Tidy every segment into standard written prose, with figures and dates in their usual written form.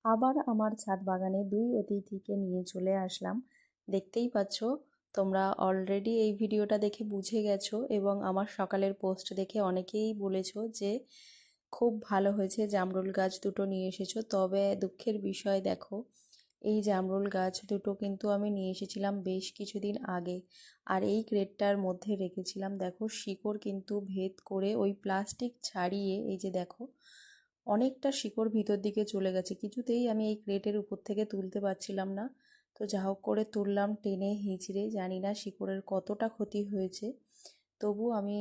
আবার আমার ছাদ বাগানে 2 অতিথিকে নিয়ে চলে আসলাম। দেখতেই পাচ্ছ, তোমরা অলরেডি এই ভিডিওটা দেখে বুঝে গেছো এবং আমার সকালের পোস্ট দেখে অনেকেই বলেছো যে খুব ভালো হয়েছে, জামরুল গাছ দুটো নিয়ে এসেছো। তবে দুঃখের বিষয় দেখো, এই জামরুল গাছ দুটো কিন্তু আমি নিয়ে এসেছিলাম বেশ কিছুদিন আগে, আর এই ক্রেটটার মধ্যে রেখেছিলাম। দেখো শিকড় কিন্তু ভেদ করে ওই প্লাস্টিক ছাড়িয়ে এই যে দেখো অনেকটা শিকড় ভিতর দিকে চলে গেছে, কিছুতেই আমি এই ক্রেটের উপর থেকে তুলতে পারছিলাম না। তো যা হোক করে তুললাম টেনে হিঁচড়ে, জানি না শিকড়ের কতটা ক্ষতি হয়েছে। তবু আমি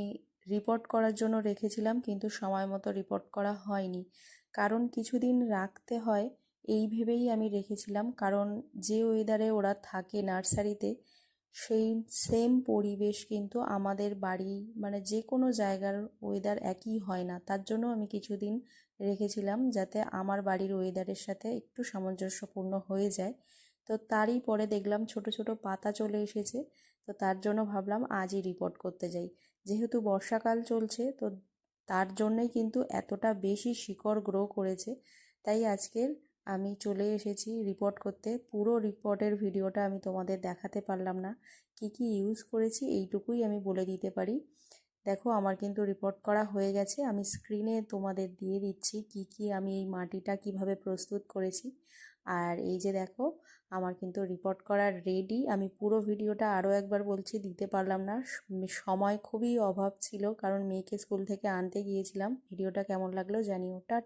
রিপোর্ট করার জন্য রেখেছিলাম, কিন্তু সময় মতো রিপোর্ট করা হয়নি, কারণ কিছুদিন রাখতে হয় এই ভেবেই আমি রেখেছিলাম। কারণ যে ওয়েদারে ওরা থাকে নার্সারিতে, সেই সেম পরিবেশ কিন্তু আমাদের বাড়ি মানে যে কোনো জায়গার ওয়েদার একই হয় না। তার জন্য আমি কিছুদিন রেখেছিলাম যাতে আমার বাড়ির ওয়েদারের সাথে একটু সামঞ্জস্যপূর্ণ হয়ে যায়। তো তারই পরে দেখলাম ছোট ছোট পাতা চলে এসেছে। তো তার জন্য ভাবলাম আজই রিপোর্ট করতে যাই। যেহেতু বর্ষাকাল চলছে, তো তার জন্যই কিন্তু এতটা বেশি শিকড় গ্রো করেছে। তাই আজকের আমি চলে এসেছি রিপোর্ট করতে। পুরো রিপোর্টের ভিডিওটা আমি তোমাদের দেখাতে পারলাম না, কি কি ইউজ করেছি এইটুকুই আমি বলে দিতে পারি। দেখো আমার কিন্তু রিপোর্ট করা হয়ে গেছে, আমি স্ক্রিনে তোমাদের দিয়ে দিচ্ছি কি কি আমি এই মাটিটা কিভাবে প্রস্তুত করেছি। আর এই যে দেখো আমার কিন্তু রিপোর্ট করার রেডি। আমি পুরো ভিডিওটা আরও একবার বলছি, দিতে পারলাম না, সময় খুবই অভাব ছিল, কারণ মেয়েকে স্কুল থেকে আনতে গিয়েছিলাম। ভিডিওটা কেমন লাগলো জানিও। টাটা।